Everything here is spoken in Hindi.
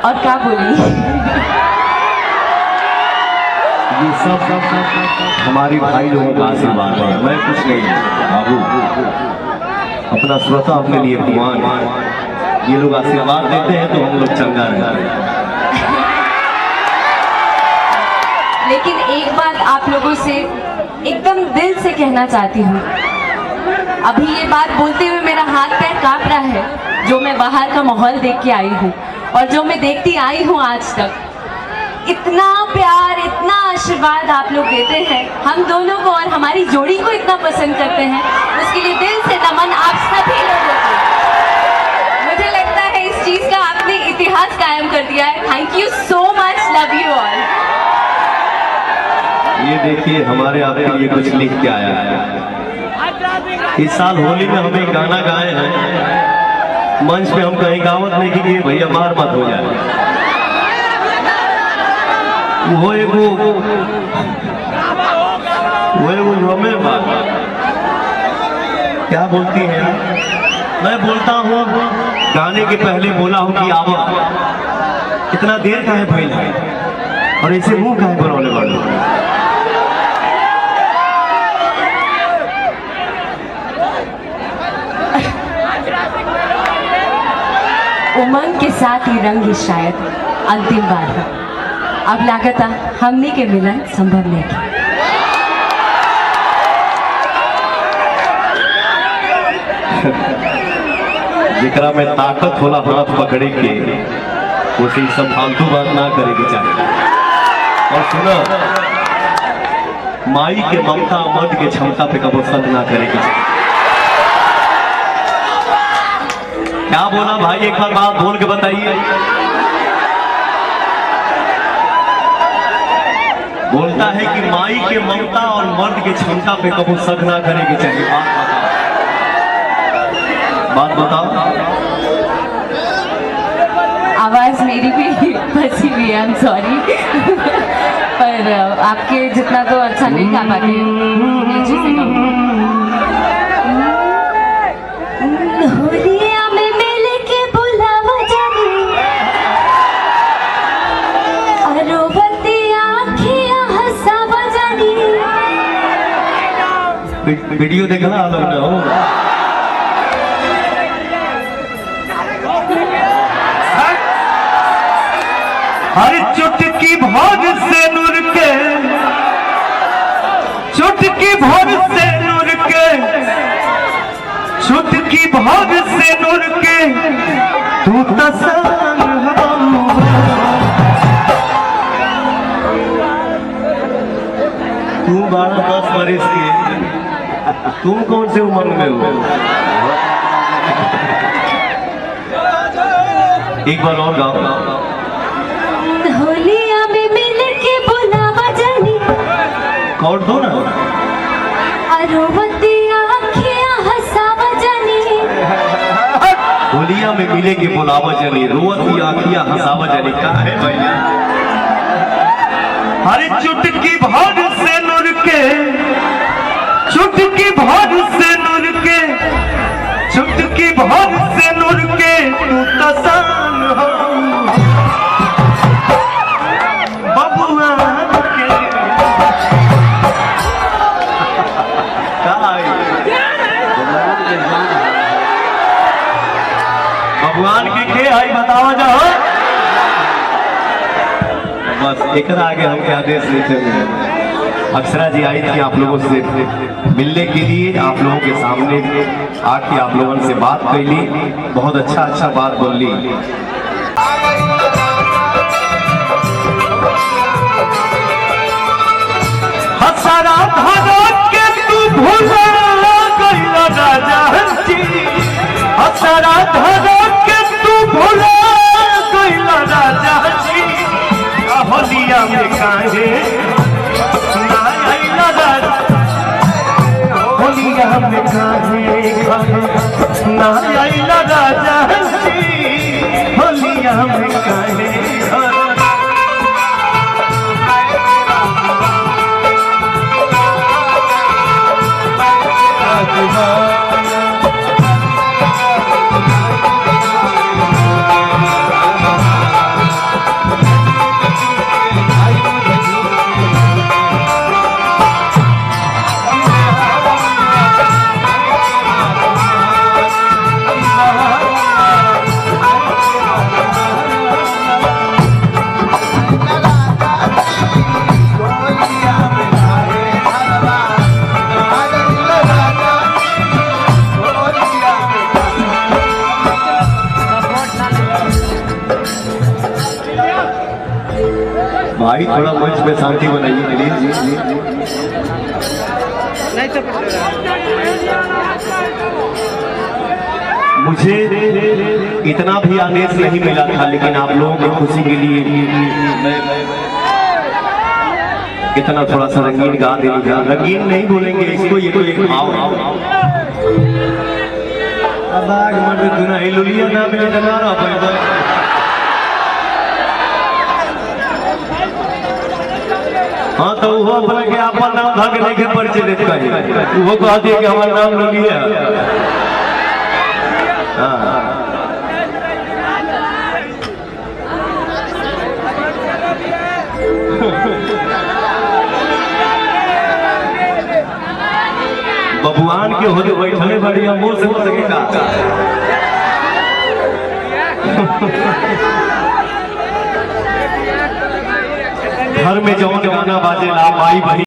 और क्या बोली। ये सब हमारी भाई लोगों का आशीर्वाद है, मैं कुछ नहीं बाबू, अपना श्रोता अपने लिए भगवान, ये लोग आशीर्वाद देते हैं तो हम लोग चंगा रहते हैं। लेकिन एक बात आप लोगों से एकदम दिल से कहना चाहती हूँ, अभी ये बात बोलते हुए मेरा हाथ पैर कांप रहा है, जो मैं बाहर का माहौल देख के आई हूँ और जो मैं देखती आई हूँ आज तक। इतना प्यार, इतना आशीर्वाद आप लोग देते हैं हम दोनों को और हमारी जोड़ी को इतना पसंद करते हैं, उसके लिए दिल से नमन आप सभी लोगों को। मुझे लगता है इस चीज का आपने इतिहास कायम कर दिया है। Thank you so much, love you all. ये देखिए हमारे आपके लिए कुछ लिख के आया है। इस साल होली में हम एक गाना गाए हैं, मंच पे हम कहीं गावत नहीं की भैया मार मत हो जाए। वो एगो हमें बात क्या बोलती है, मैं बोलता हूँ गाने के पहले बोला हूँ कि आवा, इतना देर का है भाई और ऐसे मुंह का है बनौले वाले। उमंग के साथ ही रंग ही शायद अंतिम बार है, अब लागता हमने के मिलन संभव नहीं था। जिकरा में ताकत होला हाथ पकड़े के, उसे सब फालतू बात ना करेगी चाहिए। और सुना, माई के ममता मर्द के क्षमता पे कबो शक ना करेगी चाहिए। क्या बोला भाई, एक बार बात बोल के बताइए। बोलता है कि माई के ममता और मर्द के क्षमता पे कबो शक ना करेगी चाहिए। बात बताओ। आवाज मेरी भी फंसी हुई है, आई एम सॉरी। पर आपके जितना तो अच्छा नहीं गा पाती हूँ। होलिया में मिल के बुलावा जानी, अरोबती आँखियाँ हंसावा जानी। वीडियो देखना आप लोग ने हो। हर चुटकी भोग से नूर के, चुटकी भोग से नूर के, चुटकी भोग से नूर के, तू तसान तू 12-10 बरस की, तुम कौन से उम्र में हो? एक बार और गाओ। होलिया में मिल के बुलावा जानी, और दो ना। अरोबती आँखियाँ हंसावा जानी। होलिया में मिले के बुलावा जानी, रोवती आँखियाँ हंसावा जानी। क्या है भैया? हर चुटकी भाग से नूर के, चुटकी भाग से नूर के, चुटकी भाग से नूर के, तू तसान हो बबुआन के। भगवान के आई बताओ जाओ। बस एक आगे हम क्या आदेश देते हुए अक्षरा जी आई थी आप लोगों से मिलने के लिए, आप लोगों के सामने आके आप लोगों से बात कर ली, बहुत अच्छा बात बोल ली। हसरा धरा के तू भूला गइला राजा जी, हसरा धरा के तू भूला गइला राजा जी। होलिया में काहे ना आइला राजा, होलिया में काहे ना आइला राजा जी, होलिया में काहे। भाई थोड़ा मंच में शांति बनाइए प्लीज। मुझे इतना भी आदेश नहीं मिला था, लेकिन आप लोगों की खुशी के लिए मैं इतना थोड़ा सा रंगीन गा देंगे। रंगीन नहीं बोलेंगे इसको, ये तो एक भाव लुलिया ना मिले हाँ तो वो अपना के आपन नाम भाग नहीं के परिचय देते हैं, वो कहते हैं कि हमारा नाम लुलिया। बबुआन के होते बैठने बढ़िया मोर से लगेगा। घर में जौन गाना बाजे ला माई बहिनी